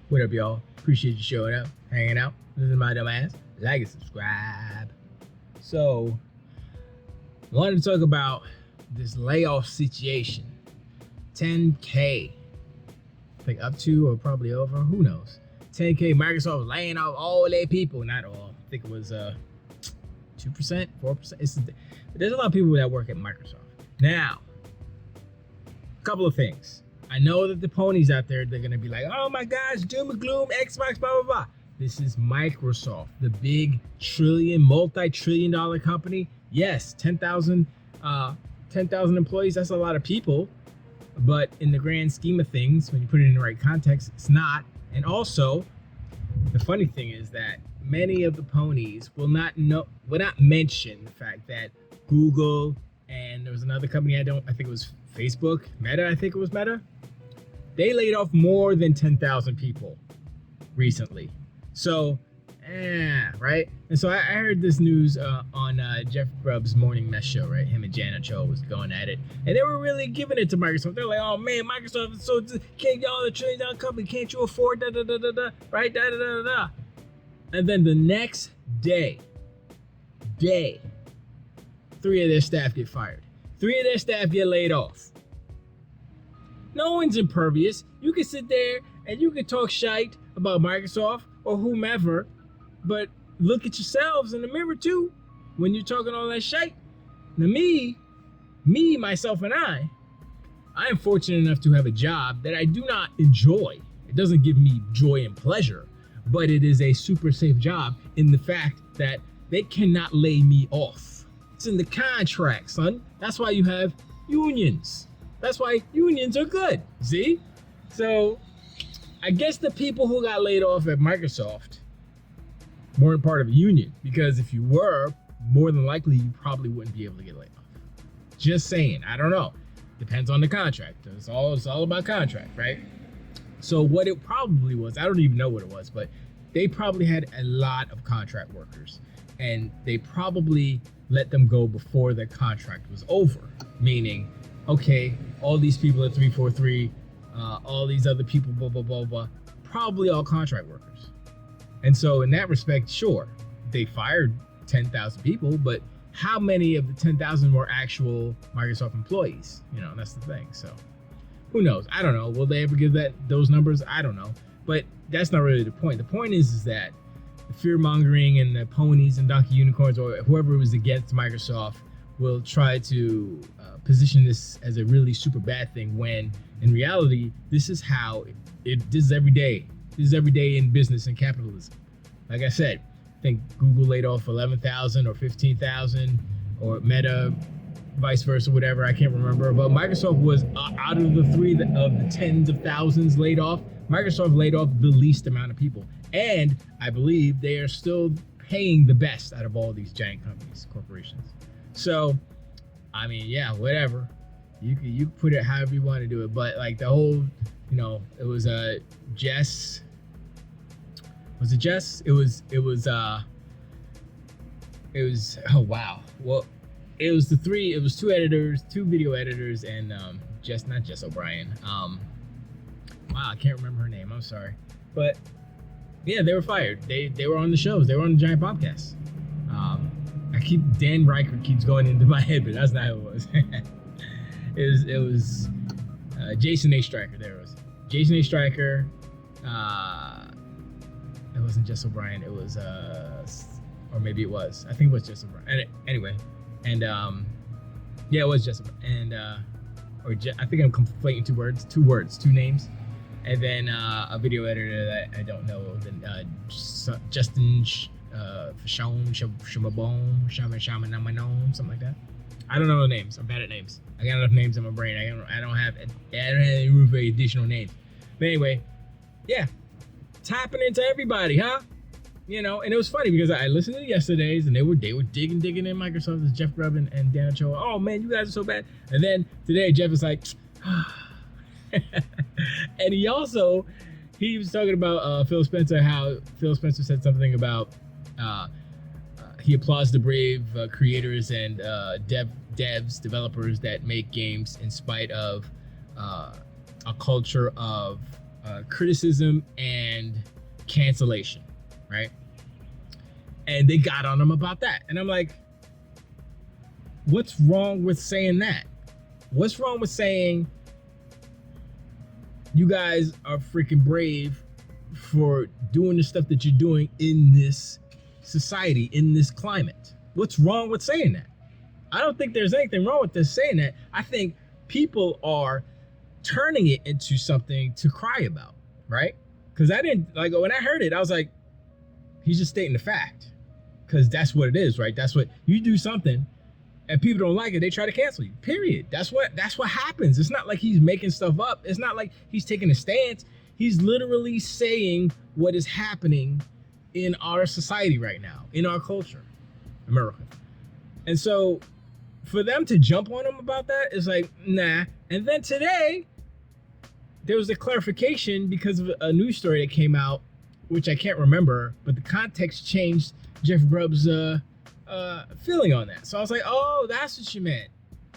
What up, y'all? Appreciate you showing up, hanging out, listening to my dumb ass. Like and subscribe. So, I wanted to talk about this layoff situation. 10K. I think up to or probably over. Who knows? 10K. Microsoft was laying off all their people. Not all. I think it was 2%, 4%. There's a lot of people that work at Microsoft. Now, a couple of things. I know that the ponies out there, they're going to be like, oh my gosh, doom and gloom, Xbox, blah, blah, blah. This is Microsoft, the big multi-trillion dollar company. Yes, 10,000 employees, that's a lot of people. But in the grand scheme of things, when you put it in the right context, it's not. And also, the funny thing is that many of the ponies will not mention the fact that Google and there was another company I think it was Facebook, Meta. They laid off more than 10,000 people recently. So, right? And so I heard this news on Jeff Grubb's Morning Mess show, right? Him and Janet Cho was going at it. And they were really giving it to Microsoft. They're like, oh man, Microsoft is so, can't y'all a $1 trillion company, can't you afford right? And then the next day, 3 of their staff get fired. 3 of their staff get laid off. No one's impervious. You can sit there and you can talk shite about Microsoft or whomever, but look at yourselves in the mirror too when you're talking all that shite. Now myself and I am fortunate enough to have a job that I do not enjoy. It doesn't give me joy and pleasure, but it is a super safe job in the fact that they cannot lay me off. It's in the contract, son. That's why you have unions. That's why unions are good, see? So, I guess the people who got laid off at Microsoft weren't part of a union, because if you were, more than likely you probably wouldn't be able to get laid off. Just saying, I don't know. Depends on the contract. It's all about contract, right? So what it probably was, I don't even know what it was, but they probably had a lot of contract workers, and they probably let them go before their contract was over, meaning, okay, all these people at 343, all these other people, blah, blah, blah, blah, probably all contract workers. And so in that respect, sure, they fired 10,000 people, but how many of the 10,000 were actual Microsoft employees? You know, that's the thing. So who knows? I don't know. Will they ever give those numbers? I don't know. But that's not really the point. The point is that the fear mongering and the ponies and donkey unicorns or whoever was against Microsoft will try to position this as a really super bad thing, when in reality, this is how this is every day. This is every day in business and capitalism. Like I said, I think Google laid off 11,000 or 15,000, or Meta, vice versa, whatever. I can't remember. But Microsoft was out of the 3 of the tens of thousands laid off. Microsoft laid off the least amount of people. And I believe they are still paying the best out of all these giant companies, corporations. So, I mean, yeah, whatever. You put it however you want to do it. But like the whole, it was Jess. Was it Jess? It was oh wow. Well, it was 2 editors, 2 video editors, and not Jess O'Brien. Wow, I can't remember her name. I'm sorry. But yeah, they were fired. They were on the shows. They were on the giant podcasts. Dan Reichert keeps going into my head, but that's not who it was. it was Jason A. Stryker. There it was. Jason A. Stryker. It wasn't Jess O'Brien. It was, or maybe it was. I think it was Jess O'Brien. Anyway, and yeah, it was Jess O'Brien. And I think I'm conflating two names. And then a video editor that I don't know. Then Justin Shamabone, something like that. I don't know the names. I'm bad at names. I got enough names in my brain. I don't have any room for additional names. But anyway, yeah, it's happening to everybody, huh? And it was funny because I listened to yesterday's and they were digging in Microsoft, as Jeff Grubb and Dan Cho. Oh man, you guys are so bad. And then today Jeff is like, and he was talking about Phil Spencer, how Phil Spencer said something about he applauds the brave creators and developers that make games in spite of a culture of criticism and cancellation, right? And they got on him about that. And I'm like, what's wrong with saying that? What's wrong with saying you guys are freaking brave for doing the stuff that you're doing in this society, in this climate? What's wrong with saying that? I don't think there's anything wrong with this saying that. I think people are turning it into something to cry about, right? Because I didn't, like, when I heard it, I was like, he's just stating the fact. Because that's what it is, right? That's what, you do something and people don't like it, they try to cancel you, period. That's what happens. It's not like he's making stuff up. It's not like he's taking a stance. He's literally saying what is happening in our society right now, in our culture, America. And so for them to jump on him about that is like, nah. And then today, there was a clarification because of a news story that came out, which I can't remember, but the context changed Jeff Grubb's feeling on that. So I was like, oh, that's what you meant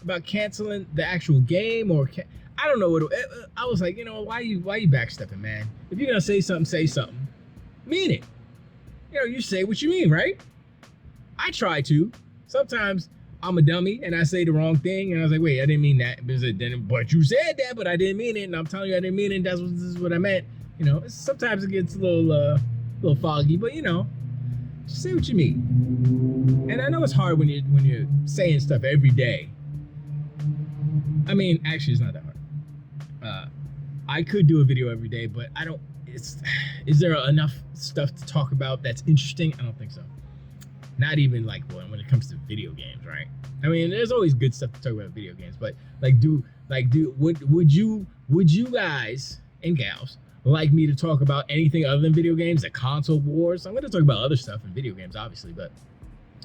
about canceling the actual game, or I don't know what I was like. You know, why you backstepping, man? If you're gonna say something, mean it. You know, you say what you mean, right? I try to. Sometimes I'm a dummy and I say the wrong thing, and I was like, wait, I didn't mean that. But you said that, but I didn't mean it, and I'm telling you I didn't mean it. This is what I meant. You know, sometimes it gets a little foggy, but you know, just say what you mean. And I know it's hard when you're saying stuff every day. I mean, actually, it's not that hard. I could do a video every day, but I don't. Is there enough stuff to talk about that's interesting? I don't think so. Not even like when it comes to video games, right? I mean, there's always good stuff to talk about video games, but would you guys and gals like me to talk about anything other than video games, like console wars? I'm going to talk about other stuff in video games, obviously, but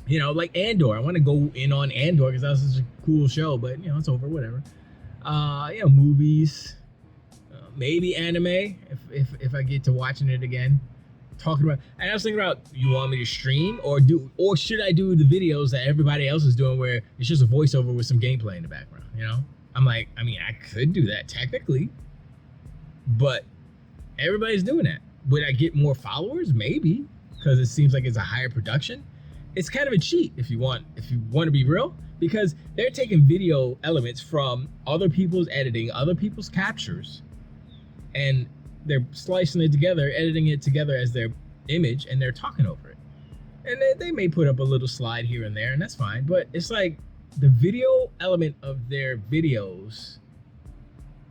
you know, like Andor. I want to go in on Andor because that was such a cool show, but you know, it's over, whatever. You know, movies, maybe anime if I get to watching it again. Talking about, and I was thinking about, you want me to stream or should I do the videos that everybody else is doing where it's just a voiceover with some gameplay in the background, you know? I'm like, I mean, I could do that technically, but everybody's doing that. Would I get more followers? Maybe, because it seems like it's a higher production. It's kind of a cheat if you want to be real, because they're taking video elements from other people's editing, other people's captures, and they're slicing it together, editing it together as their image, and they're talking over it. And they may put up a little slide here and there, and that's fine. But it's like the video element of their videos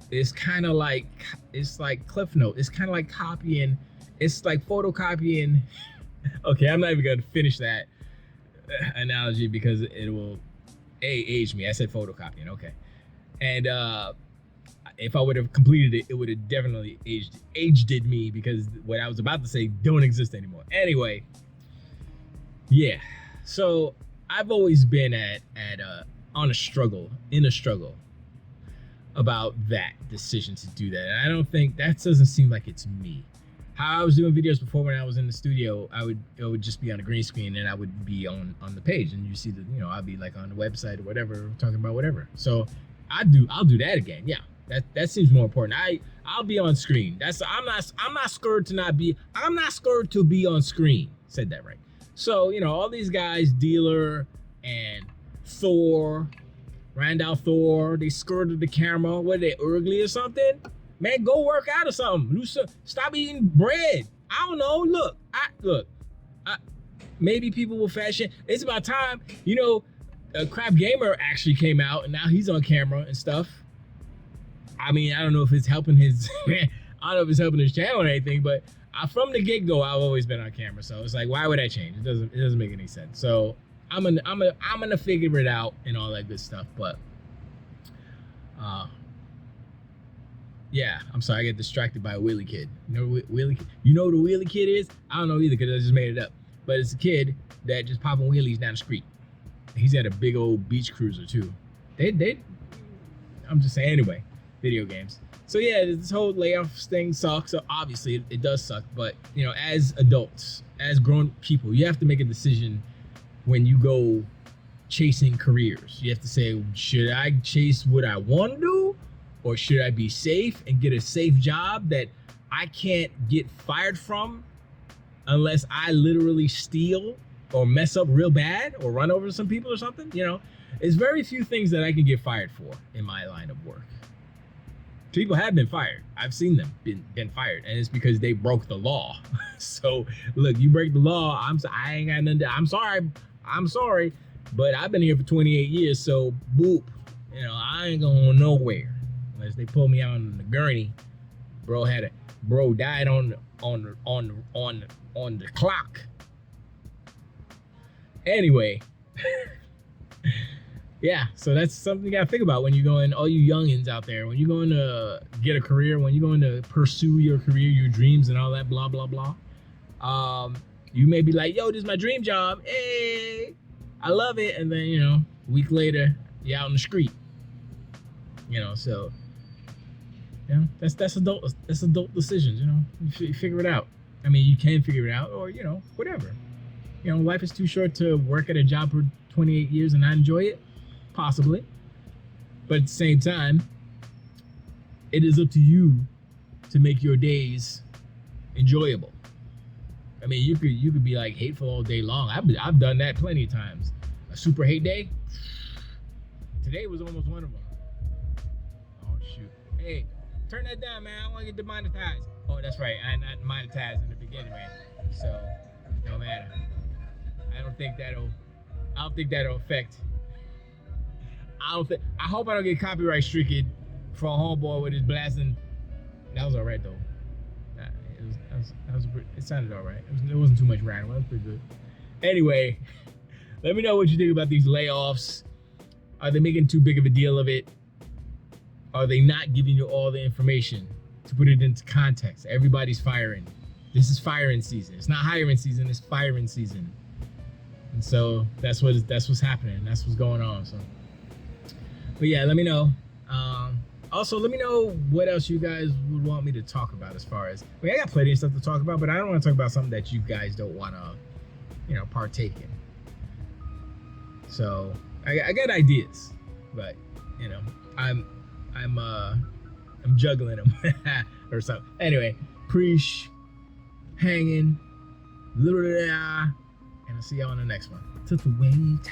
is kind of like, it's like Cliff Note. It's kind of like copying. It's like photocopying. Okay, I'm not even going to finish that analogy because it will age me. I said photocopying. Okay. And if I would have completed it, it would have definitely aged me, because what I was about to say don't exist anymore. Anyway, yeah. So I've always been in a struggle about that decision to do that. And I don't think that doesn't seem like it's me. How I was doing videos before when I was in the studio, it would just be on a green screen and I would be on the page, and you see the, you know, I'd be like on the website or whatever, talking about whatever. So I'll do that again. Yeah. That seems more important. I'll be on screen. I'm not scared to be on screen. Said that right. So, you know, all these guys, Dealer and Thor, Randall Thor, they skirted the camera. What are they, ugly or something? Man, go work out or something. Stop eating bread. I don't know. Look. Maybe people will fashion. It's about time. You know, Crap Gamer actually came out, and now he's on camera and stuff. I mean, I don't know if it's helping his channel or anything, but from the get-go, I've always been on camera. So it's like, why would I change? It doesn't make any sense. So I'm gonna figure it out and all that good stuff. But yeah, I'm sorry, I get distracted by a wheelie kid. You know wheelie kid? You know who the wheelie kid is? I don't know either, because I just made it up. But it's a kid that just popping wheelies down the street. He's at a big old beach cruiser too. I'm just saying, anyway. Video games. So yeah, this whole layoffs thing sucks. So obviously it does suck, but you know, as adults, as grown people, you have to make a decision when you go chasing careers. You have to say, should I chase what I want to do, Or should I be safe and get a safe job that I can't get fired from unless I literally steal or mess up real bad or run over some people or something? You know, it's very few things that I can get fired for in my line of work. People have been fired. I've seen them been fired, and it's because they broke the law. So look, you break the law, I ain't got nothing to, I'm sorry, but I've been here for 28 years, so boop, you know, I ain't going nowhere unless they pull me out on the gurney. Bro died on the clock. Anyway. Yeah, so that's something you gotta think about when you're going, all you youngins out there, when you're going to get a career, when you're going to pursue your career, your dreams and all that blah, blah, blah. You may be like, yo, this is my dream job. Hey, I love it. And then, you know, a week later, you're out in the street. You know, so, you know, that's adult decisions, you know. You figure it out. I mean, you can figure it out, or, you know, whatever. You know, life is too short to work at a job for 28 years and not enjoy it. Possibly, but at the same time, it is up to you to make your days enjoyable. I mean, you could be like hateful all day long. I've done that plenty of times. A super hate day. Today was almost one of them. Oh shoot! Hey, turn that down, man. I want to get demonetized. Oh, that's right. I not monetized in the beginning, man. So no matter. I don't think that'll affect. I hope I don't get copyright stricken for a homeboy with his blasting. That was all right though. It sounded all right. It wasn't too much random. It was pretty good. Anyway, let me know what you think about these layoffs. Are they making too big of a deal of it? Are they not giving you all the information to put it into context? Everybody's firing. This is firing season. It's not hiring season. It's firing season. And so that's what's happening. That's what's going on. So. But yeah, let me know. Also, let me know what else you guys would want me to talk about as far as, I got plenty of stuff to talk about, but I don't want to talk about something that you guys don't want to, you know, partake in. So I got ideas, but you know, I'm juggling them or something. Anyway, preach, hanging, and I'll see y'all on the next one. To the wait.